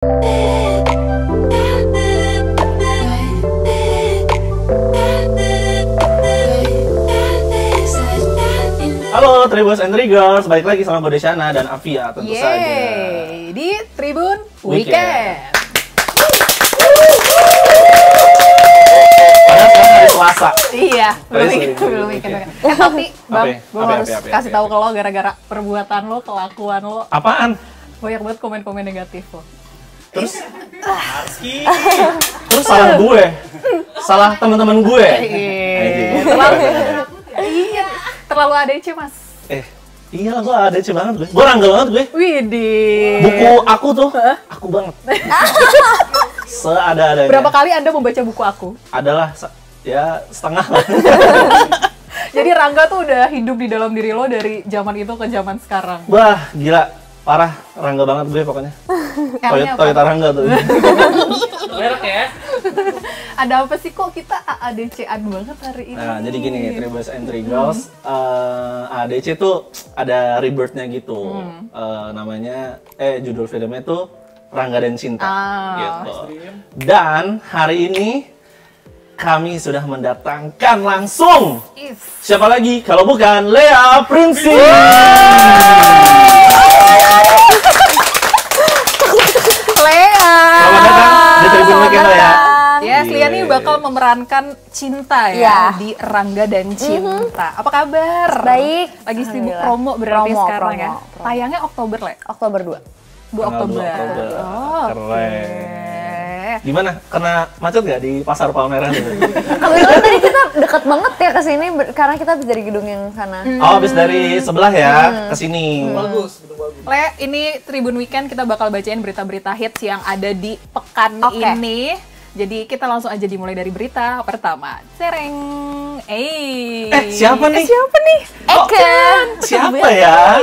Halo Tribuners and Triggerz, balik lagi sama gue Desyana dan Afia tentu saja di Tribun Weekend. Padahal sekarang hari Selasa. Iya, belum weekend. Tapi Bang, gue harus kasih tahu ke lo gara-gara perbuatan lo, kelakuan lo. Apaan? Banyak banget komen-komen negatif lo. Terus salah gue, salah teman-teman gue. Iya, terlalu ADC mas. Iya lah, gue ADC banget gue. Gue rangga banget gue. Widih. Buku aku tuh, aku banget. Seada-adanya. Berapa kali Anda membaca buku aku? Adalah ya setengah lah. Jadi Rangga tuh udah hidup di dalam diri lo dari zaman itu ke zaman sekarang. Wah, gila. Parah, Rangga banget gue pokoknya. Toyota Rangga tuh. Merek ya. Ada apa sih kok kita ADC-an banget hari ini? Nah, jadi gini, Tribuners and Triggerz, ADC tuh ada rebirth-nya gitu. Namanya, judul filmnya tuh Rangga dan Cinta. Gitu. Dan hari ini kami sudah mendatangkan langsung siapa lagi kalau bukan Lea Prinsi. Lea. Selamat datang di Tribun Weekend ya. Yes, Lea nih bakal memerankan Cinta ya di Rangga dan Cinta. Apa kabar? Baik. Lagi sibuk promo berarti sekarang ya. Promo. Tayangnya Oktober, Le. Oktober 2. 2 Oktober. Oh, keren. Gimana? Kena macet nggak di Pasar Palmerah gitu? Kebetulan tadi kita deket banget ya ke sini karena kita habis dari gedung yang sana. Oh, habis dari sebelah ya ke sini. Bagus. Le, ini Tribun Weekend kita bakal bacain berita-berita hits yang ada di pekan ini. Jadi kita langsung aja dimulai dari berita pertama. Sereng. Siapa nih? Eka. Siapa ya?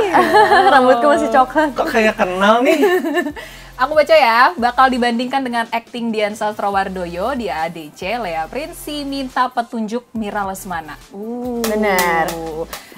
Rambutku masih coklat. Kok kayak kenal nih? Aku baca ya, bakal dibandingkan dengan akting Dian Sastrowardoyo di ADC, Lea Prinsi minta petunjuk Mira Lesmana. Benar.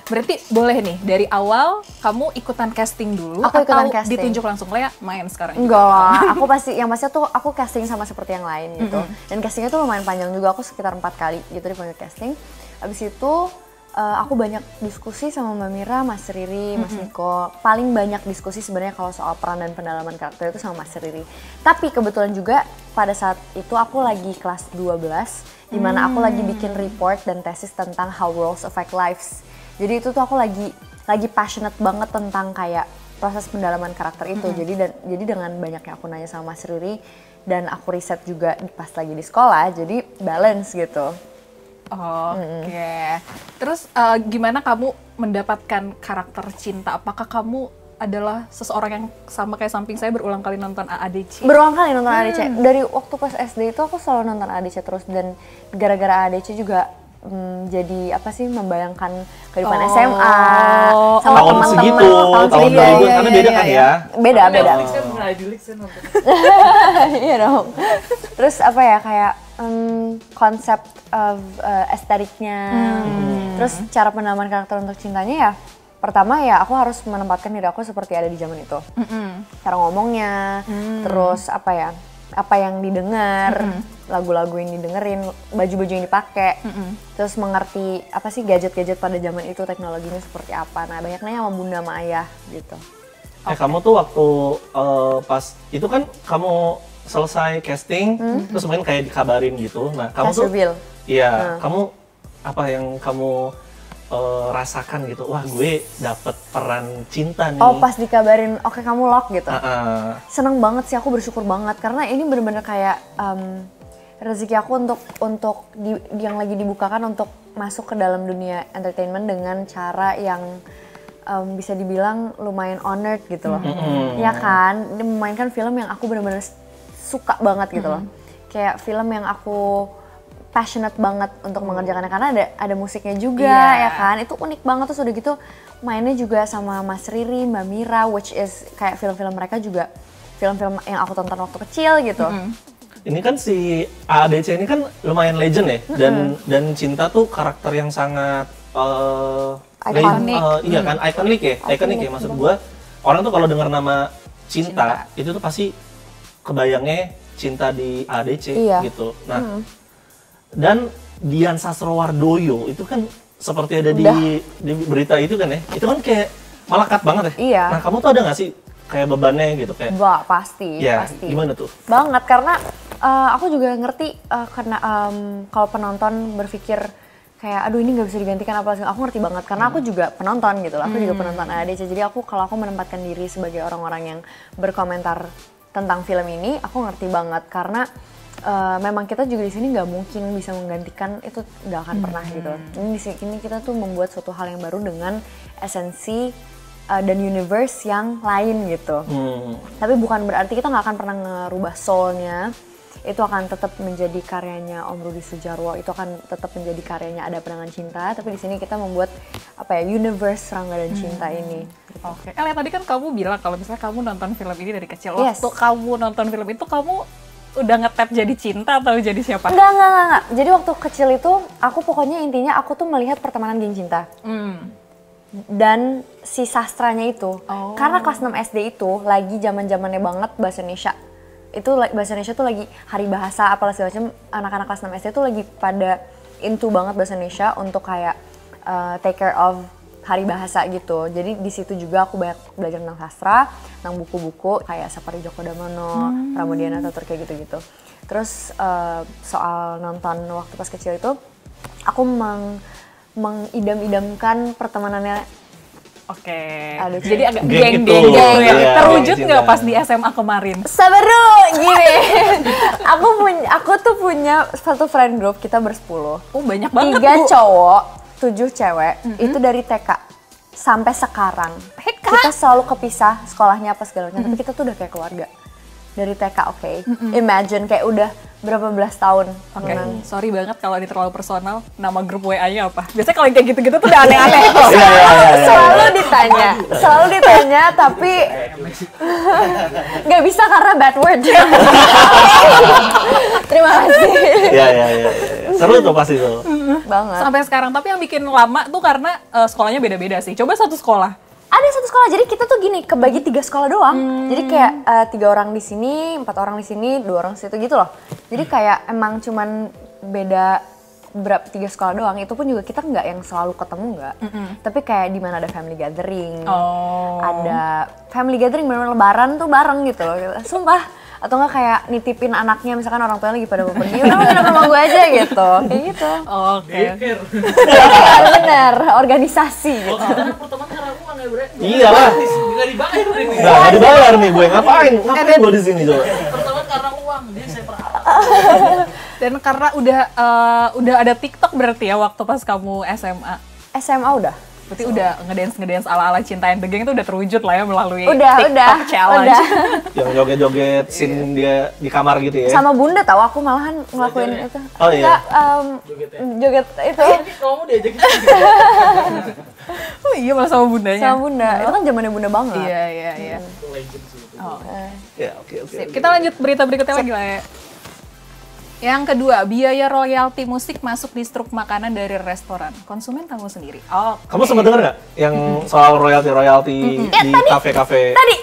Berarti boleh nih, dari awal kamu ikutan casting dulu Aku ikutan atau casting. ditunjuk langsung Lea main sekarang? Enggak lah, aku pasti, yang pasti tuh aku casting sama seperti yang lain gitu. Dan castingnya tuh lumayan panjang juga, aku sekitar 4 kali gitu dipanggil casting. Abis itu aku banyak diskusi sama Mbak Mira, Mas Riri, Mas Niko. Paling banyak diskusi sebenarnya kalau soal peran dan pendalaman karakter itu sama Mas Riri. Tapi kebetulan juga pada saat itu aku lagi kelas 12, dimana aku lagi bikin report dan tesis tentang how roles affect lives. Jadi itu tuh aku lagi passionate banget tentang kayak proses pendalaman karakter itu. Jadi dengan banyaknya aku nanya sama Mas Riri dan aku riset juga pas lagi di sekolah, jadi balance gitu. Oke. Terus gimana kamu mendapatkan karakter Cinta? Apakah kamu adalah seseorang yang sama kayak samping saya berulang kali nonton ADC? Berulang kali nonton ADC. Dari waktu pas SD itu aku selalu nonton ADC terus, dan gara-gara ADC juga jadi apa sih, membayangkan kehidupan SMA sama tahun teman-teman segitu, tahun 2000 karena beda kan ya? Beda. Netflix kan pernah Idylix kan nonton. Iya dong. Terus apa ya, kayak konsep estetiknya, terus cara pendalaman karakter untuk Cintanya ya. Pertama ya aku harus menempatkan diri aku seperti ada di zaman itu. Cara ngomongnya, terus apa yang didengar, lagu-lagu yang didengerin, baju-baju yang dipakai, terus mengerti apa sih gadget-gadget pada zaman itu, teknologinya seperti apa. Nah, banyak nanya sama bunda sama ayah gitu. Kamu tuh waktu pas itu kan kamu selesai casting, terus mungkin kayak dikabarin gitu. Nah, kamu tuh, iya, kamu apa yang kamu rasakan gitu? Wah, gue dapet peran Cinta nih. Oh, pas dikabarin, oke kamu lock gitu. Seneng banget sih, aku bersyukur banget karena ini bener-bener kayak rezeki aku untuk yang lagi dibukakan untuk masuk ke dalam dunia entertainment dengan cara yang bisa dibilang lumayan honored gitu loh. Ya kan, dia memainkan film yang aku bener-bener suka banget gitu loh. Kayak film yang aku passionate banget untuk mengerjakannya karena ada musiknya juga ya kan. Itu unik banget, terus udah gitu mainnya juga sama Mas Riri, Mbak Mira, which is kayak film-film mereka juga film-film yang aku tonton waktu kecil gitu. Ini kan si ADC ini kan lumayan legend ya, dan Cinta tuh karakter yang sangat iya kan, ikonik ya maksud gua. Orang tuh kalau dengar nama Cinta itu tuh pasti kebayangnya cinta di ADC Iya. gitu. Nah, dan Dian Sastrowardoyo itu kan seperti ada di berita itu kan ya, itu kan kayak melekat banget ya. Iya. Nah, kamu tuh ada nggak sih kayak bebannya gitu kayak? Pasti, Ya, pasti. gimana tuh? Banget, karena aku juga ngerti karena kalau penonton berpikir kayak aduh ini nggak bisa digantikan apa, aku ngerti banget karena aku juga penonton gitu loh, aku juga penonton ADC, jadi kalau aku menempatkan diri sebagai orang-orang yang berkomentar tentang film ini, aku ngerti banget karena memang kita juga di sini nggak mungkin bisa menggantikan itu, nggak akan pernah gitu. Ini di sini kita tuh membuat suatu hal yang baru dengan esensi dan universe yang lain gitu. Tapi bukan berarti kita nggak akan pernah ngerubah soulnya. Itu akan tetap menjadi karyanya Om Rudi Sudjarwo, itu akan tetap menjadi karyanya Ada Pandangan Cinta. Tapi di sini kita membuat universe Rangga dan Cinta ini. Gitu. Oke. Lihat tadi kan kamu bilang kalau misalnya kamu nonton film ini dari kecil. Yes. Waktu kamu nonton film itu kamu udah nge-tap jadi cinta atau jadi siapa? Enggak. Jadi waktu kecil itu aku pokoknya intinya aku tuh melihat pertemanan geng cinta. Dan si sastranya itu. Karena kelas 6 SD itu lagi zaman-zamannya banget bahasa Indonesia. Itu bahasa Indonesia tuh lagi hari bahasa apalah segala macam, anak-anak kelas 6 SD tuh lagi pada into banget bahasa Indonesia untuk kayak take care of hari bahasa gitu. Jadi di situ juga aku banyak belajar tentang sastra, tentang buku-buku kayak Sapari Djoko Damono, Pramudiana Tatur kayak gitu-gitu. Terus soal nonton waktu pas kecil itu, aku mengidam-idamkan pertemanannya. Oke. Aduh, Jadi agak Geng geng-geng itu. gitu ya. Iya, Terwujud geng nggak cinta. pas di SMA kemarin? Sabar dulu, gini. aku tuh punya satu friend group, kita bersepuluh. Oh banyak banget 3 Bu. cowok, 7 cewek, itu dari TK sampai sekarang. Kita selalu kepisah sekolahnya apa segala macam, tapi kita tuh udah kayak keluarga. Dari TK, oke. Imagine kayak udah berapa belas tahun. Oke, temenan. sorry banget kalau ini terlalu personal. Nama grup WA-nya apa? Biasanya kalau yang kayak gitu-gitu tuh udah aneh-aneh. Selalu ditanya, tapi nggak bisa karena bad word. Terima kasih. Iya. Seru tuh pasti tuh. Banget. Sampai sekarang, tapi yang bikin lama tuh karena sekolahnya beda-beda sih. Coba satu sekolah. Ada satu sekolah, jadi kita tuh gini, kebagi 3 sekolah doang. Jadi kayak 3 orang di sini, 4 orang di sini, 2 orang di situ gitu loh. Jadi kayak emang cuman beda berapa 3 sekolah doang. Itu pun juga kita nggak yang selalu ketemu nggak. Tapi kayak di mana ada family gathering, ada family gathering bener-bener lebaran tuh bareng gitu loh. Sumpah. Atau nggak kayak nitipin anaknya, misalkan orang tuanya lagi pada mau pergi, udah nginep sama gue aja gitu. Kayak gitu. Oke. Bener, organisasi gitu. Pertemuan karena uang ya bre. Iya lah. Nggak dibayar ini. Nggak dibayar nih gue, ngapain gue di sini coba? Pertemuan karena uang, dia saya pernah. Dan karena udah ada TikTok berarti ya waktu pas kamu SMA. SMA udah. Berarti udah ngedance ala-ala Cinta and the Gang itu udah terwujud lah ya melalui Udah, TikTok challenge. udah. Yang joget-joget scene dia di kamar gitu ya. Sama bunda tahu aku malahan ngelakuin itu. Oh, iya. Enggak, joget itu Ini kamu diajak Oh iya malah sama bundanya. sama bunda. Itu kan zamannya bunda banget. Iya. legend sih itu. Ya, oke. Sip. Kita lanjut berita berikutnya lagi lah ya. Yang kedua, biaya royalti musik masuk di struk makanan dari restoran. Konsumen tanggung sendiri. Oh, Kamu sempat denger nggak yang soal royalti di kafe-kafe? Tadi.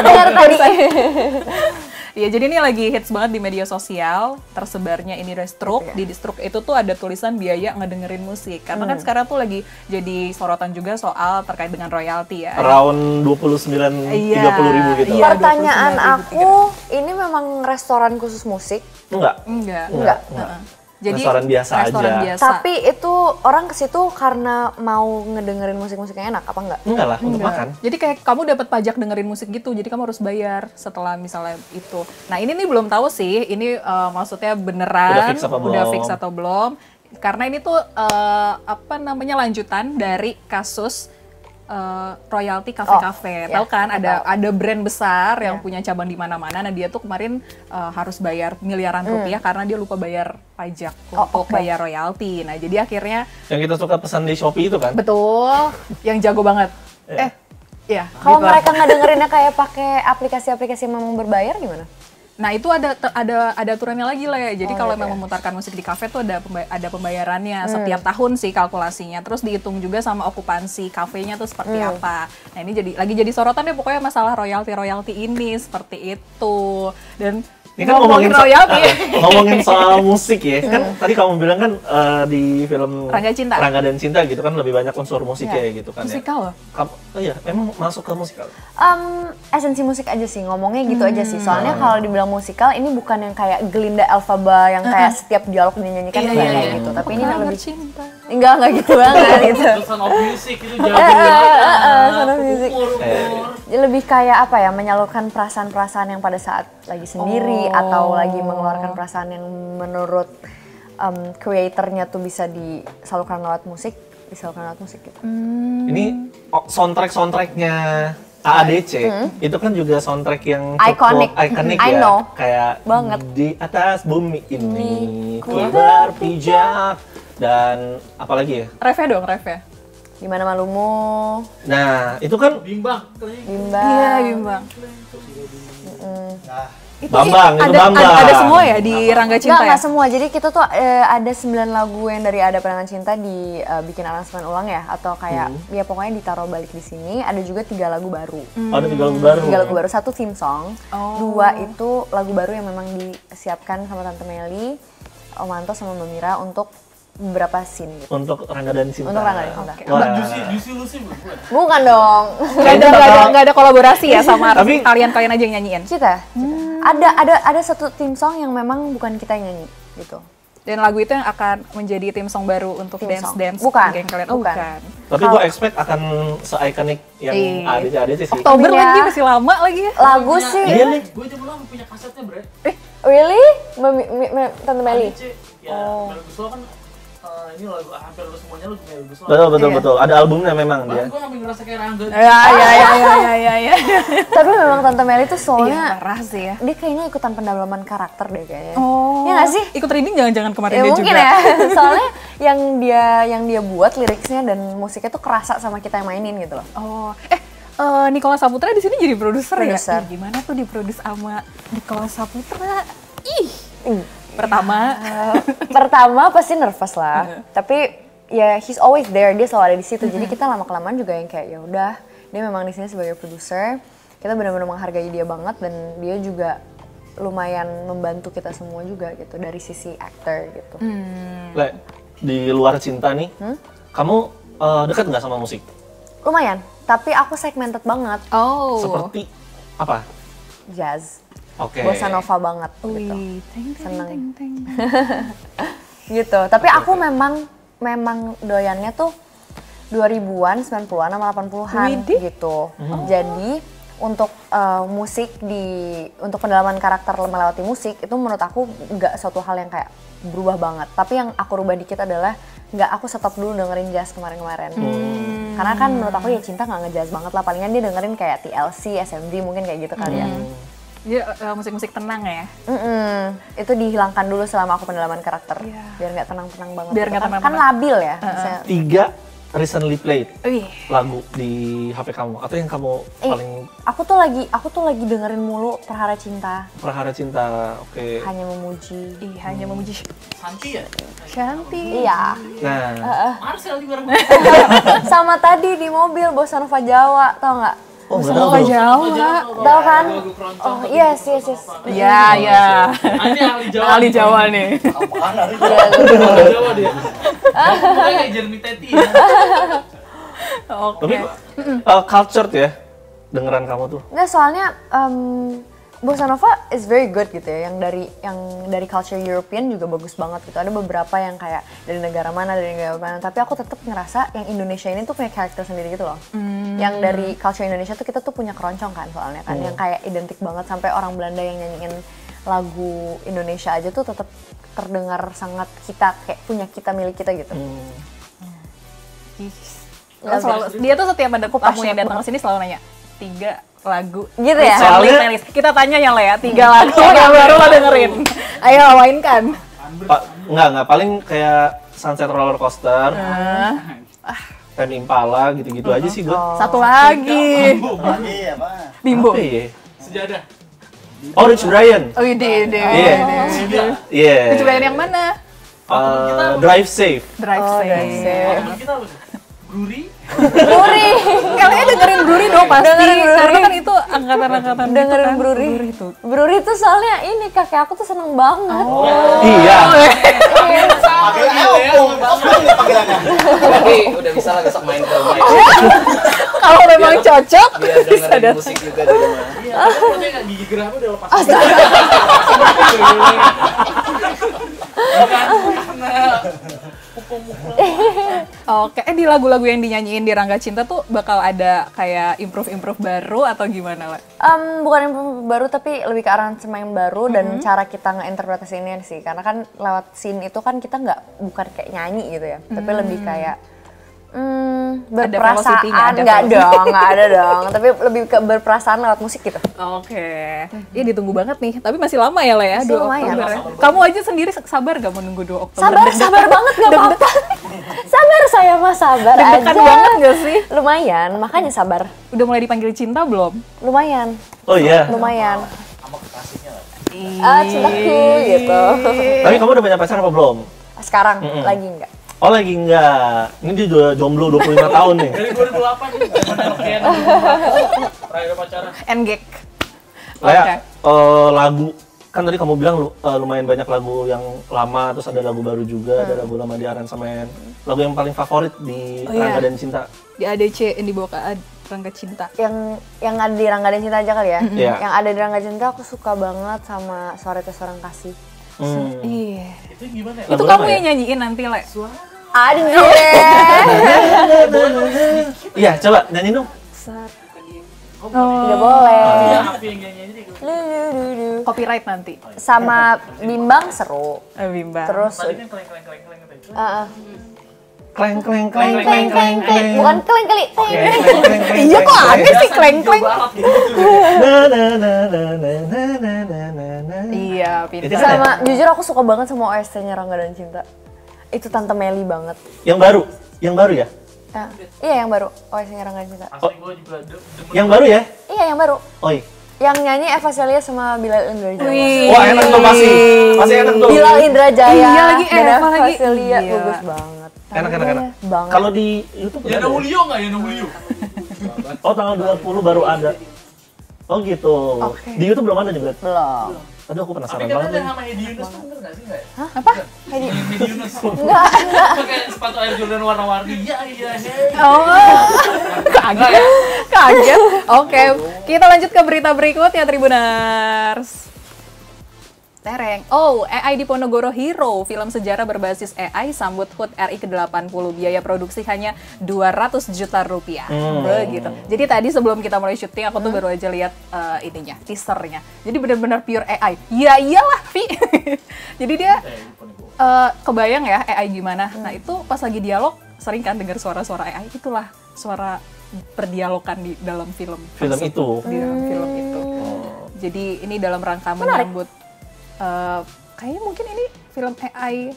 Dengar tadi. ya jadi ini lagi hits banget di media sosial. Tersebarnya ini restruk. Di struk itu tuh ada tulisan biaya ngedengerin musik. Karena kan sekarang tuh lagi jadi sorotan juga soal terkait dengan royalti ya. Around 29-30 ribu gitu. Iya. Pertanyaan 29.000, aku, ini memang restoran khusus musik? Enggak. Enggak. Jadi Restoran biasa restoran aja. biasa. Tapi itu orang ke situ karena mau ngedengerin musik-musik yang enak apa enggak? Enggak lah, untuk makan. Jadi kayak kamu dapat pajak dengerin musik gitu, jadi kamu harus bayar setelah misalnya itu. Nah ini nih belum tahu sih, ini maksudnya beneran Udah fix atau belum? Karena ini tuh apa namanya lanjutan dari kasus royalti kafe-kafe. Tahu kan ada brand besar yang punya cabang di mana-mana. Nah dia tuh kemarin harus bayar miliaran rupiah karena dia lupa bayar pajak untuk bayar royalti. Nah jadi akhirnya Yang kita suka pesan di Shopee itu kan? betul, yang jago banget. Iya. Kalau gitu. mereka nggak dengerinnya kayak pakai aplikasi-aplikasi yang memang berbayar gimana? Nah itu ada aturannya lagi lah ya. Jadi kalau gitu memang ya. memutarkan musik di kafe tuh ada pembayarannya setiap tahun sih kalkulasinya. Terus dihitung juga sama okupansi kafenya tuh seperti apa. Nah ini jadi sorotan deh pokoknya masalah royalti ini seperti itu. Dan Ini kan ngomongin royalti. ngomongin soal musik ya. Kan tadi kamu bilang kan di film Rangga Cinta. Rangga dan Cinta gitu kan lebih banyak unsur musiknya gitu kan Musikal loh. ya. Iya, emang masuk ke musikal. Esensi musik aja sih, ngomongnya gitu aja sih. Soalnya kalau dibilang musikal, ini bukan yang kayak Glinda Elphaba yang kayak setiap dialog dinyanyikan Iya, enggak iya, kayak iya. gitu. Tapi ini lebih Cinta. enggak gitu banget gitu. Terus Sound of Music itu jauh banget. Sound of Music. Umur. Lebih kayak apa ya, menyalurkan perasaan-perasaan yang pada saat lagi sendiri atau lagi mengeluarkan perasaan yang menurut creatornya tuh bisa disalurkan lewat musik, disalurkan lewat musik gitu. Ini soundtrack-soundtracknya AADC itu kan juga soundtrack yang Iconic. ikonik I ya. know. Kayak Banget. di atas bumi ini ku berpijak dan apalagi ya. Refnya dong, refnya. Gimana malumu, Nah, itu kan Bimbang. bimbang. Iya, bimbang. Bambang, itu ada, Bambang. ada semua ya di Rangga Cinta ya? Nggak semua. Jadi kita tuh ada 9 lagu yang dari Ada Pandangan Cinta dibikin aransemen ulang ya, atau kayak ya pokoknya ditaruh balik di sini. Ada juga 3 lagu baru. Ada 3 lagu baru. 3 lagu baru, 1 theme song, 2 itu lagu baru yang memang disiapkan sama Tante Meli, Om Anto sama Mbak Mira untuk beberapa scene gitu. Untuk Rangga dan Cinta. Untuk Rangga dan Cinta. Wah. Juicy Lucy bukan? Bukan dong. Nggak ada kolaborasi ya sama Tapi- kalian aja yang nyanyiin? Kita. Ada satu theme song yang memang bukan kita yang nyanyi gitu. Dan lagu itu yang akan menjadi tim song baru untuk Theme dance-dance song. Bukan. geng kalian? Bukan. Bukan. Tapi gue expect akan se-iconic yang Iya. AADC sih. Oktober Iya. lagi, masih lama lagi ya. Lagu sih. Iya nih. Gue aja belum punya kasetnya, Bre. Really? Tante Meli. ADC. Ya, Mel Guslo kan ini lagu hampir semuanya lagu Mel Guslo. Betul. Ada albumnya memang dia. Gue sampai ngerasa kayak Rangga. Ya. Tapi memang Tante Meli tuh Iya, soalnya parah sih ya. dia kayaknya ikutan pendalaman karakter deh kayaknya. Oh. Ya nggak sih? Ikut reading jangan-jangan kemarin Ya dia mungkin juga. ya. Soalnya yang dia buat liriknya dan musiknya tuh kerasa sama kita yang mainin gitu loh. Oh. Nicholas Saputra di sini jadi produser ya? Produser. Ih, gimana tuh diproduce sama Nicholas Saputra? Pertama pasti nervous lah. Tapi ya he's always there, dia selalu ada di situ. Jadi kita lama-kelamaan juga yang kayak ya udah, dia memang di sini sebagai produser. Kita benar-benar menghargai dia banget dan dia juga lumayan membantu kita semua juga gitu dari sisi actor gitu. Le, di luar cinta nih, kamu dekat nggak sama musik? Lumayan, tapi aku segmented banget. Oh. Seperti apa? Jazz, Oke. bossa nova banget gitu. Wih, Seneng. Gitu. Tapi aku memang doyannya tuh 2000-an, 90-an sama 80-an Widih. gitu. Jadi untuk musik untuk pendalaman karakter melewati musik itu menurut aku nggak suatu hal yang kayak berubah banget. Tapi yang aku rubah dikit adalah nggak aku stop dulu dengerin jazz kemarin-kemarin. Karena kan menurut aku ya Cinta nggak ngejazz banget lah. Palingan dia dengerin kayak TLC, SMD mungkin kayak gitu kali ya. Dia musik-musik tenang ya? Itu dihilangkan dulu selama aku pendalaman karakter. Iya. Biar nggak tenang-tenang banget. Biar gitu nggak kan. Kan tenang-tenang. labil ya. Misalnya. 3 recently played Wih. lagu di HP kamu atau yang kamu paling Aku tuh lagi dengerin mulu Perhara Cinta, Perhara Cinta. Oke. Hanya Memuji. Hanya memuji Santi ya? Shanti. Iya. Nah, Marcel juga orang. Sama tadi di mobil Bossa Nova Jawa, tau nggak? nggak Apa tahu. Jawa? Tahu kan? Lagu keroncong. Oh yes. Iya. Ini ahli Jawa. Ahli Jawa nih. Ahli Jawa dia. Pokoknya kayak Jeremy Teti ya. Oke. Tapi cultured ya dengeran kamu tuh. Nggak, soalnya Bossa Nova is very good gitu ya. Yang dari culture European juga bagus banget gitu. Ada beberapa yang kayak dari negara mana. Tapi aku tetap ngerasa yang Indonesia ini tuh punya karakter sendiri gitu loh. Yang dari culture Indonesia tuh kita tuh punya keroncong kan soalnya kan. Yang kayak identik banget sampai orang Belanda yang nyanyiin lagu Indonesia aja tuh tetap terdengar sangat kita, kayak punya kita, milik kita gitu. Dia tuh setiap ada tamu passionate yang datang ke sini selalu nanya 3 lagu. Gitu ya? Soalnya- Playlist. Kita tanya ya Le ya, 3 lagu yang baru lo dengerin. Ayo mainkan. Enggak, paling kayak Sunset Roller Coaster, Tame Impala gitu-gitu aja sih gue. Satu lagi. Lagi apa? Bimbo. Apa ya? Sejadah. Oh, Rich Brian. Oh, ide. Iya. Rich Brian yang mana? Drive Safe. Drive Safe. Temen kita apa sih? Bruri? Bruri. Kalian dengerin Bruri dong pasti. Dengerin Bruri. Karena kan itu angkatan-angkatan gitu Dengerin kan. Bruri. Itu. Bruri tuh soalnya ini kakek aku tuh seneng banget. Iya. Tapi udah bisa lah besok main ke rumah. Kalau memang cocok Biar bisa dengerin datang. musik juga di rumah. Iya, tapi maksudnya nggak gigi gerahnya udah lepas. Karena pukul-pukul. Oke, di lagu-lagu yang dinyanyiin di Rangga Cinta tuh bakal ada kayak improve-improve baru atau gimana, Le? Bukan yang baru tapi lebih ke aransemen baru dan cara kita ngeinterpretasinya sih. Karena kan lewat scene itu kan kita bukan kayak nyanyi gitu ya, tapi lebih kayak berperasaan. Nggak ada dong. Tapi lebih ke berperasaan lewat musik gitu. Oke. Ya ditunggu banget nih, tapi masih lama ya, Le ya, Masih 2 lumayan. Oktober ya. Kamu aja sendiri sabar gak menunggu 2 Oktober? Sabar banget gak apa-apa. Sabar saya mah sabar aja. Deg-degan banget gak sih? Lumayan, makanya sabar. Udah mulai dipanggil cinta belum? Lumayan, Oh iya. lumayan. Sama kekasihnya lah. Cintaku gitu. Tapi kamu udah punya pacar apa belum? Sekarang lagi enggak. Oh lagi enggak. Ini dia udah jomblo 25 tahun nih. Dari 2008 nih, mana Nokian terakhir pacaran. Engage. Kayak lagu kan tadi kamu bilang lumayan banyak lagu yang lama, terus ada lagu baru juga, ada lagu lama di aransemen. Lagu yang paling favorit di Rangga dan Cinta? Di ADC yang dibawa ke Rangga Cinta. Yang ada di Rangga dan Cinta aja kali ya. Iya. Yang ada di Rangga Cinta aku suka banget sama Sore Itu Seorang Kasih. Iya. Itu gimana ya? Itu Lagu kamu lama ya? yang nyanyiin nanti, Le. Aduh. Iya, coba nyanyi dong. Nggak boleh. Iya, Afi yang nyanyi aja. Lu. Copyright nanti. Sama Bimbang seru. Bimba. Terus Tadi kan keleng-keleng gitu. Kleng kleng kleng kleng kleng kleng. bukan keleng kali. Iya kok aneh sih kleng-kleng. Barat gitu. Na na na na na na na na na na. Iya, Itu pintar. kan Sama jujur aku suka banget sama OST-nya Rangga dan Cinta. Itu Tante Meli banget. Yang baru ya? Iya yang baru OST-nya Rangga dan Cinta. Asli gue juga demen. Yang baru ya? Iya yang baru. Oi. Yang nyanyi Eva Celia sama Bilal Indrajaya. Wah enak tuh pasti enak tuh. Bilal Indrajaya. Iya lagi, dan Eva Eva lagi. Celia Iya. bagus banget. Enak. Banget. Kalau di YouTube Yana ada ya? Julio nggak Yana Julio? Oh tanggal 20 baru ada. Oh gitu. Di YouTube belum ada juga. Belum. Aduh aku Tapi penasaran kan banget ada nih. sama Hedi Yunus tuh bener nggak sih nggak ya? Apa? Hedi Yunus. Enggak. Pakai sepatu Air Jordan warna-warni. Iya, hey. Oh, kaget. Oke, kita lanjut ke berita berikutnya, Tribuners. Tereng. Oh, AI di Ponorogo Hero, film sejarah berbasis AI sambut HUT RI ke-80. Biaya produksi hanya 200 juta rupiah. Begitu. Jadi tadi sebelum kita mulai syuting, aku tuh baru aja lihat ininya, teasernya. Jadi benar-benar pure AI. Ya iyalah, Vi. Jadi dia kebayang ya AI gimana. Nah, itu pas lagi dialog sering kan dengar suara-suara AI, itulah suara berdialogkan di dalam film. Film itu. Di dalam film itu. Jadi ini dalam rangka menyambut kayaknya mungkin ini film AI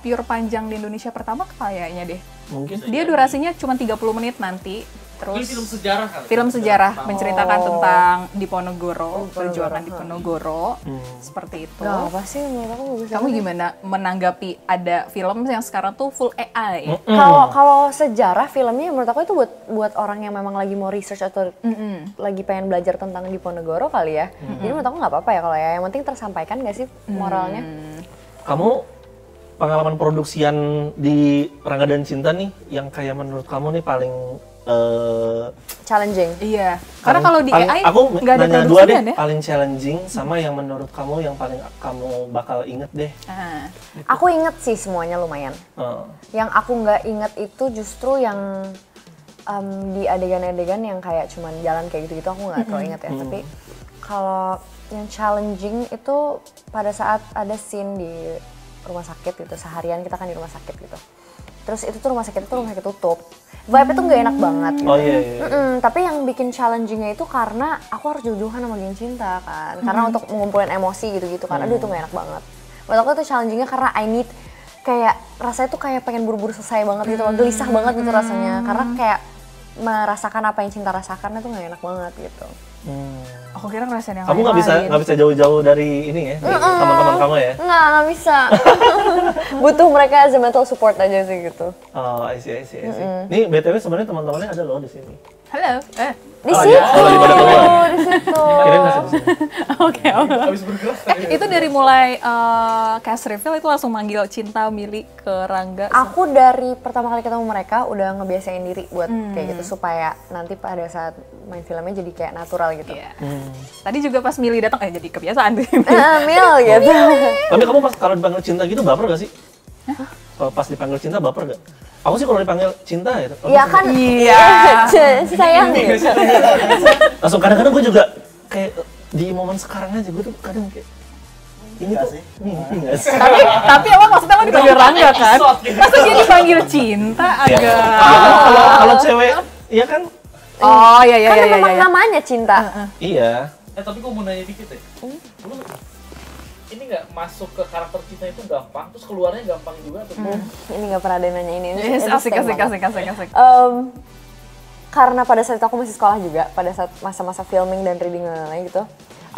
pure panjang di Indonesia pertama kayaknya deh. Mungkin. Dia durasinya cuma 30 menit nanti. Ini Terus film sejarah kan? film sejarah menceritakan tentang Diponegoro, perjuangan Diponegoro, seperti itu. Nah, apa sih menurut aku bagus. Kamu gimana menanggapi ada film yang sekarang tuh full AI? Kalau sejarah filmnya menurut aku itu buat orang yang memang lagi mau research atau lagi pengen belajar tentang Diponegoro kali ya. Jadi menurut aku nggak apa-apa ya kalau ya. Yang penting tersampaikan nggak sih moralnya? Kamu pengalaman produksian di Rangga dan Cinta nih yang kayak menurut kamu nih paling Challenging. Iya, karena kalau di AI aku nggak ada nanya dua deh, produksinya deh. paling challenging sama yang menurut kamu yang paling kamu bakal inget deh. Ah. Aku inget sih semuanya lumayan. Yang aku nggak inget itu justru yang di adegan-adegan yang kayak cuman jalan kayak gitu-gitu aku nggak terlalu inget ya. Tapi kalau yang challenging itu pada saat ada scene di rumah sakit gitu, seharian kita kan di rumah sakit gitu. Terus itu tuh rumah sakit tutup. Vibe-nya tuh nggak enak banget. Gitu. Oh iya. Tapi yang bikin challenging-nya itu karena aku harus jauh-jauhan sama geng cinta kan. Karena untuk mengumpulin emosi gitu-gitu kan. Aduh itu gak enak banget. Menurut aku itu challenging-nya karena I need kayak rasanya tuh kayak pengen buru-buru selesai banget gitu loh. Gelisah banget gitu rasanya. Karena kayak merasakan apa yang cinta rasakan itu nggak enak banget gitu. Aku kira ngerasain yang Kamu nggak bisa jauh-jauh dari ini ya, dari teman-teman kamu ya? Nggak bisa. Butuh mereka as a mental support aja sih gitu. Oh, I see. Nih BTW sebenarnya teman-temannya ada loh di sini. Halo. Di situ, lagi pada keluar. di situ. Kirain masih di sini. Oke. Habis bergerak tadi. Itu dari mulai cast reveal itu langsung manggil Cinta, Mili ke Rangga. Aku dari pertama kali ketemu mereka udah ngebiasain diri buat kayak gitu supaya nanti pada saat main filmnya jadi kayak natural gitu. Iya. Tadi juga pas Mili datang jadi kebiasaan sih. Mil gitu. Tapi kamu pas kalau dipanggil cinta gitu baper gak sih? Kalau pas dipanggil cinta baper gak? Aku sih kalau dipanggil cinta ya. Iya kan? Iya. Sayang gitu. Langsung kadang-kadang gue juga kayak di momen sekarang aja gue tuh kadang kayak ini tuh mimpi gak sih? Tapi emang maksudnya lo dipanggil Rangga kan? Masa dia dipanggil Cinta agak. Kalau cewek, iya kan? Oh iya. Kan memang namanya cinta. Iya. Tapi gue mau nanya dikit ya. Lu ini nggak masuk ke karakter cinta itu gampang, terus keluarnya gampang juga atau gimana? Ini nggak pernah ada yang nanya ini. Yes, asik. Karena pada saat itu aku masih sekolah juga, pada saat masa-masa filming dan reading dan lain-lain gitu,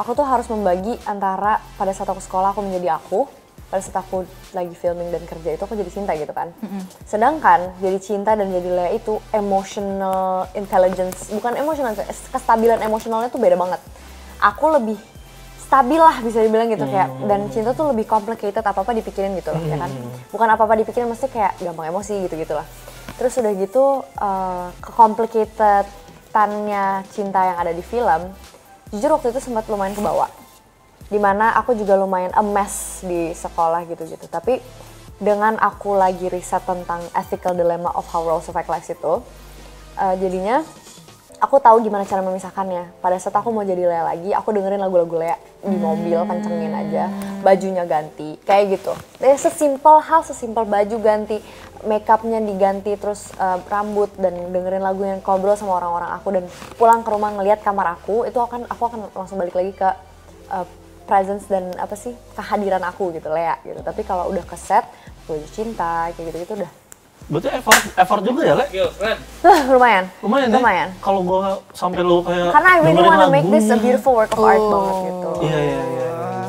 aku tuh harus membagi antara pada saat aku sekolah aku menjadi aku, pada saat aku lagi filming dan kerja itu aku jadi cinta gitu kan. Sedangkan jadi cinta dan jadi Lea itu emotional intelligence, bukan emotional, kestabilan emosionalnya tuh beda banget. Aku lebih stabil lah bisa dibilang gitu kayak, dan cinta tuh lebih complicated, apa-apa dipikirin gitu loh ya kan. Bukan apa-apa dipikirin mesti kayak gampang emosi gitu-gitu lah. Terus udah gitu ke-complicated-annya cinta yang ada di film, jujur waktu itu sempat lumayan kebawa. Dimana aku juga lumayan a mess di sekolah gitu-gitu. Tapi dengan aku lagi riset tentang ethical dilemma of how roles affect lives itu, jadinya aku tahu gimana cara memisahkannya. Pada saat aku mau jadi Lea lagi, aku dengerin lagu-lagu Lea di mobil, kencengin aja, bajunya ganti, kayak gitu. Sesimpel baju ganti, makeupnya diganti, terus rambut, dan dengerin lagu yang ngobrol sama orang-orang aku, dan pulang ke rumah ngelihat kamar aku akan langsung balik lagi ke presence dan kehadiran aku gitu, Lea gitu. Tapi kalau udah ke set, baju cinta kayak gitu-gitu udah. Berarti effort juga ya, Le? Gil, keren. Lumayan Lumayan. ya? Kalau gua sampai lu kayak Karena I really dengerin wanna lagu. make this a beautiful work of art banget gitu. Iya.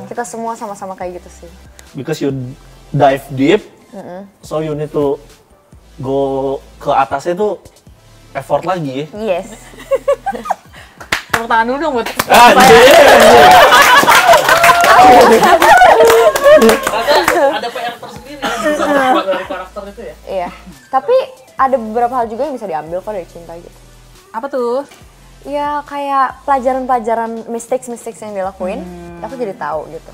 Kita semua sama-sama kayak gitu sih. Because you dive deep, so you need to go ke atasnya tuh effort lagi. Yes. Tepuk tangan dulu dong buat Ternyata ada PR tersendiri ya, dari karakter itu ya. Iya. Tapi ada beberapa hal juga yang bisa diambil kok dari cinta gitu. Apa tuh? Ya kayak pelajaran-pelajaran mistakes yang dilakuin, aku jadi tahu gitu.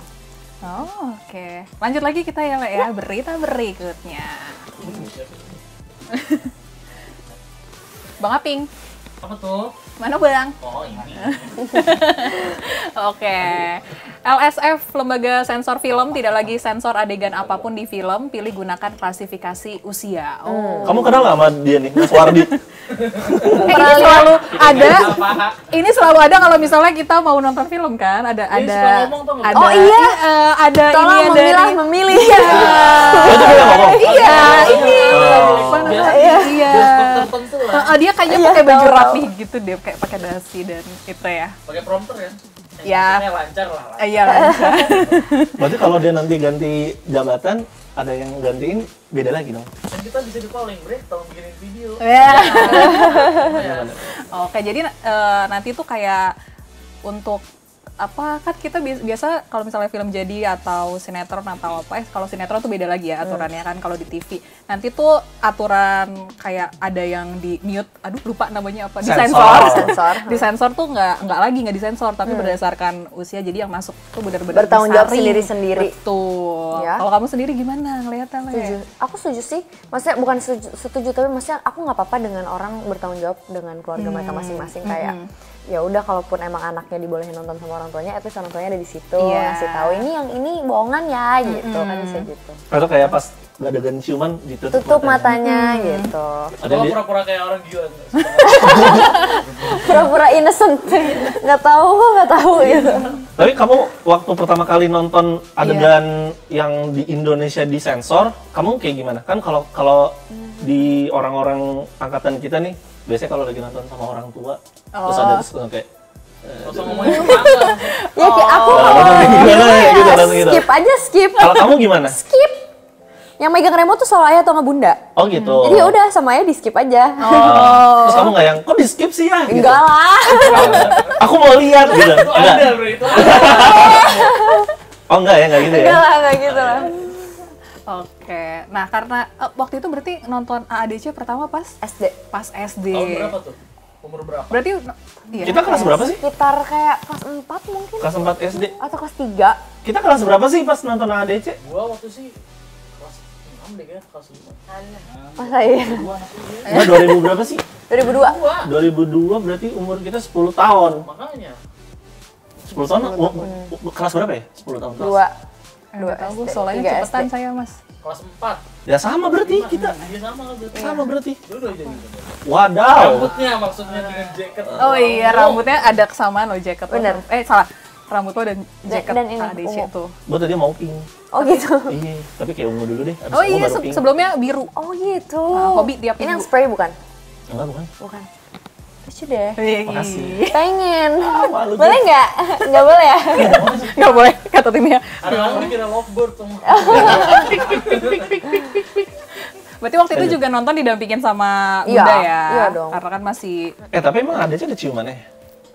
Oh, oke. Lanjut lagi kita ya, Le, ya. Berita berikutnya. Bang Aping, Apa tuh? mana Bang? Oh ini. Oke. LSF, Lembaga Sensor Film, tidak lagi sensor adegan apapun di film, pilih gunakan klasifikasi usia. Oh. Kamu kenal nggak sama dia nih, Mas Wardi? Ini selalu ada. Ini selalu ada kalau misalnya kita mau nonton film kan, ada suka ngomong tuh, ada. Oh iya. Ada Tolong ini dari memilih. Oh, itu dia ngomong? Iya, ini. Iya. Tertentu lah. Dia kayaknya pakai baju rapi gitu deh, kayak pakai dasi dan itu ya. Pakai prompter ya. Ya. Yang lancar lah. Iya lancar. Berarti kalau dia nanti ganti jabatan, ada yang gantiin, beda lagi dong. Dan kita bisa di calling, Bre, tolong bikinin video. Ya. Ya. Oke, jadi nanti tuh kayak untuk apa kan kita biasa kalau misalnya film jadi atau sinetron atau apa kalau sinetron tuh beda lagi ya aturannya kan. Kalau di TV nanti tuh aturan kayak ada yang di mute, aduh lupa namanya apa, disensor tuh nggak disensor tapi berdasarkan usia, jadi yang masuk tuh benar-benar Bertanggung jawab sendiri-sendiri. Betul Ya. Kalau kamu sendiri gimana ngeliatnya? Setuju. Aku setuju sih. Maksudnya bukan setuju tapi maksudnya aku nggak apa-apa dengan orang bertanggung jawab dengan keluarga mereka masing-masing. Kayak ya udah, kalaupun emang anaknya dibolehin nonton sama orang tuanya, at least orang tuanya ada di situ, ngasih tahu ini bohongan ya gitu kan, bisa gitu. Atau kayak pas nggak ada ciuman Tutup matanya gitu. Ada Kalau di- pura-pura kayak orang gila. Pura-pura innocent. nggak tahu gitu. Tapi kamu waktu pertama kali nonton adegan yang di Indonesia disensor, kamu kayak gimana? Kan kalau di orang-orang angkatan kita nih, biasanya kalau lagi nonton sama orang tua, terus ada terus kayak Langsung ngomongin apa? Ya kayak aku gimana ya gitu langsung gitu. skip aja skip. Kalau kamu gimana? Skip. Yang megang remote tuh selalu ayah atau nggak bunda. Oh gitu. Jadi ya udah sama ayah di skip aja. Terus kamu nggak yang kok di skip sih ya? Gitu. Enggak lah. Aku mau lihat gitu. Itu Enggak. ada bro, itu Oh enggak ya, enggak gitu ya. Enggak lah, enggak gitu lah. Oke. Nah, karena waktu itu berarti nonton AADC pertama pas SD. SD. tahun berapa tuh? Umur berapa? Berarti iya. Kita kelas berapa sih? Sekitar kayak kelas 4 mungkin. Kelas 4 SD. Atau kelas 3. Kita kelas berapa sih pas nonton ADC? Gua waktu sih kelas 6 deh kayaknya, kelas 5. Masa iya? Nah, 2000 berapa sih? 2002. 2002 berarti umur kita 10 tahun. Makanya 10 tahun kelas berapa ya? 10 tahun. 2. Enggak tahu, SD, soalnya 3 cepetan SD. saya, Mas. kelas 4. Ya sama berarti kita. Dia sama lah berarti. Sama berarti. Dua jadi bener. Wadaw. Rambutnya maksudnya dengan jaket. Oh iya, rambutnya ada kesamaan loh jaket. lo. Bener. Salah. Rambut lo dan jaket dan ini, AADC ungu. tuh. Gua tadi mau pink. Oh gitu. Iya, tapi kayak ungu dulu deh. Abis Oh ungu iya, baru pink. sebelumnya biru. Oh gitu. Nah, hobi tiap Ini yang minggu. spray bukan? Enggak, bukan. Bukan. Lucu deh. Makasih. Pengen. malu Boleh nggak? Nggak boleh ya? Nggak boleh kata timnya. Ada orang kira lovebird tuh. Berarti waktu itu juga nonton didampingin sama Iya, Bunda ya? iya dong. Karena kan masih... Tapi emang ADC ada ciumannya?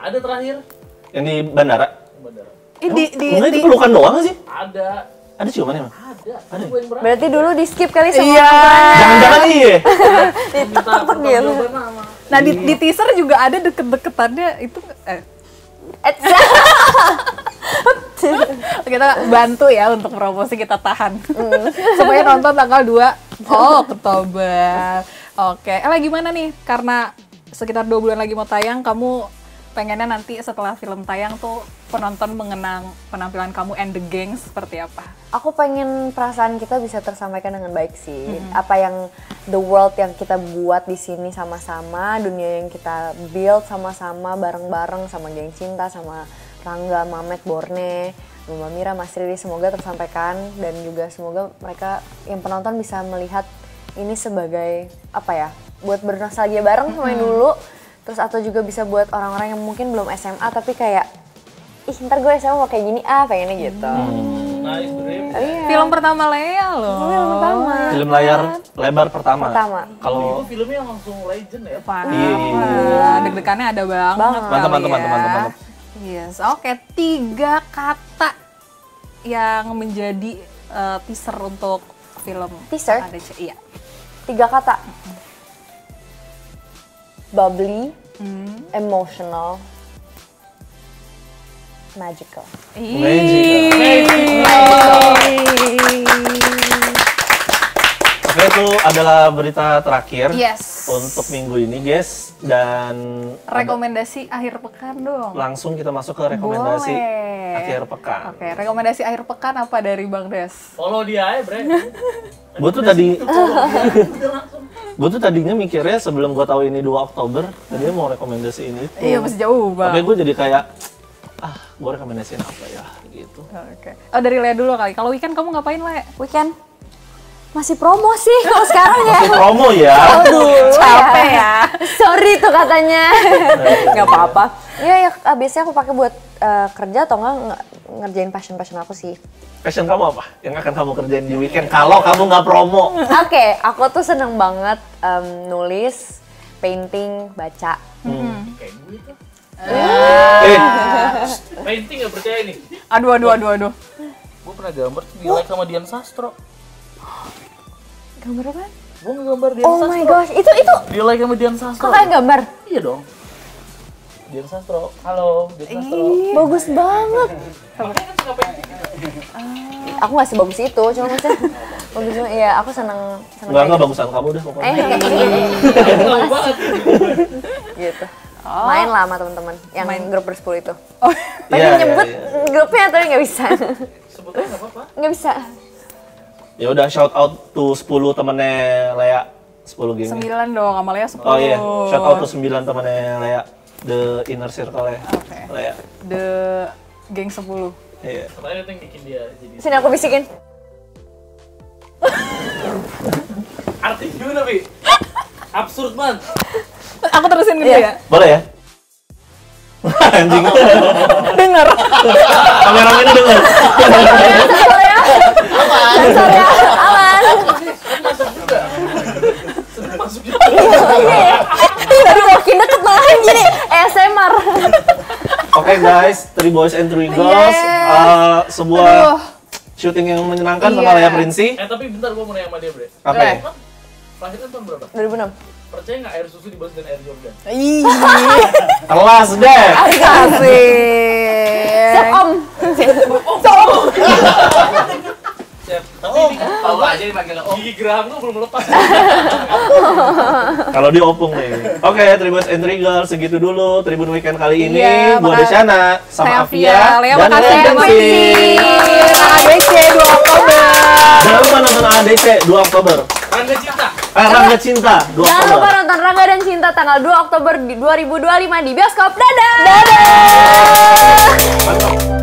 Ada terakhir Yang di bandara? bandara. Enggak, itu pelukan doang sih? Ada. Ada ciumannya emang? Ada. Ada gue yang berapa? Berarti dulu di skip kali sama Iya. Jangan-jangan iya. Minta pertanggungjawaban sama. Nah di teaser juga ada deket-deketannya itu... Kita bantu ya untuk promosi, kita tahan. Supaya nonton tanggal 2 Oktober. Oke, gimana nih? Karena sekitar 2 bulan lagi mau tayang, kamu pengennya nanti setelah film tayang tuh penonton mengenang penampilan kamu and the gang seperti apa? Aku pengen perasaan kita bisa tersampaikan dengan baik sih. Apa yang the world yang kita buat di sini sama-sama, dunia yang kita build sama-sama bareng-bareng sama Geng Cinta, sama Rangga, Mamet, Borne, Mbak Mira, Mas Riri, semoga tersampaikan dan juga semoga mereka yang penonton bisa melihat ini sebagai apa ya? Buat bernostalgia bareng sama yang dulu. Terus atau juga bisa buat orang-orang yang mungkin belum SMA tapi kayak ih ntar gue SMA mau kayak gini pengennya gitu. Nice dream. Iya. Film pertama Lea loh. Film pertama. Film layar lebar pertama. Kalau Itu filmnya langsung legend ya. Parah. Deg-degannya ada banget. Mantap, kali mantap, ya. mantap. Yes, oke. 3 kata yang menjadi teaser untuk film Teaser? ADC. Iya. 3 kata. Bubbly, emotional, magical. Oke, itu adalah berita terakhir Yes. untuk minggu ini, guys. Dan Rekomendasi akhir pekan dong. langsung kita masuk ke rekomendasi Boleh. akhir pekan. Oke, rekomendasi akhir pekan apa dari Bang Des? Follow dia aja, Bre. Gue tuh tadinya mikirnya sebelum gue tahu ini 2 Oktober, tadinya mau rekomendasi ini. Iya, masih jauh, Bang. Oke, gue jadi kayak gue rekomendasiin apa ya gitu. Oke. Oh, dari Lea dulu kali. Kalau weekend kamu ngapain, Le? Weekend? Masih promo sih kalau sekarang ya. Masih promo ya. Aduh, Capek ya. Sorry tuh katanya. Nggak apa-apa. Iya, ya biasanya aku pakai buat kerja atau enggak ngerjain passion aku sih. Passion kamu apa? Yang akan kamu kerjain di weekend kalau kamu nggak promo? Oke, aku tuh seneng banget nulis, painting, baca. Kayak gue tuh. Eh, Painting gak percaya nih. Aduh. Gue pernah gambar di like sama Dian Sastro. Gambar apa? Gue ngegambar Dian Oh Sastro. my gosh, itu Di like sama Dian Sastro. kakak yang gambar? Iya dong. Dian Sastro. Halo, Dian Sastro. Bagus banget. Makanya kan suka painting. Aku nggak sebagus itu, cuma maksudnya bagus banget. Iya, aku seneng nggak bagusan kamu deh pokoknya. Tahu banget. gitu. Main lah sama teman-teman yang grup ber-10 itu. Oh, Pengen Iya, nyebut iya. grupnya tapi nggak bisa. Sebetulnya nggak apa-apa. Nggak bisa. Ya udah, shout out to 10 temennya Lea, 10 geng. 9 dong, sama Lea 10. Oh iya, shout out to 9 temennya Lea, the inner circle ya. Oke. Lea. The Geng 10. Iya. Katanya itu yang bikin dia jadi. Sini aku bisikin. Artis gimana, Bi? Absurd banget. Aku terusin dulu ya. Boleh ya? Anjing. Dengar. Kameramen denger. Sensor ya. Sensor ya. Aman. Masuk juga. Sudah masuk juga. Tadi makin deket malah gini. ASMR. Oke guys, Three Boys and Three Girls, sebuah syuting yang menyenangkan Iya. Malaya Prinsi. Tapi bentar gua mau nanya sama dia, Bre. Apa ya? Terakhir kan tahun berapa? 2006. Percaya nggak air susu dibalas dengan air Jordan? Ih, Kelas deh. kasih. Siap Om. Siap. Tapi ini kan Tahu aja dipanggil Om. gigi geraham tuh belum lepas. Kalau diopung nih. Oke, Three Boys and Three Girls segitu dulu Tribun Weekend kali ini. Iya, Gua Desyana sama Avia Lea, dan makasih Lea makasih. ADC 2 Oktober. Jangan lupa nonton ADC 2 Oktober. Rangga Cinta. Rangga Cinta 2 Jangan Oktober. lupa nonton Rangga dan Cinta tanggal 2 Oktober 2025 di bioskop. Dadah. Mantap.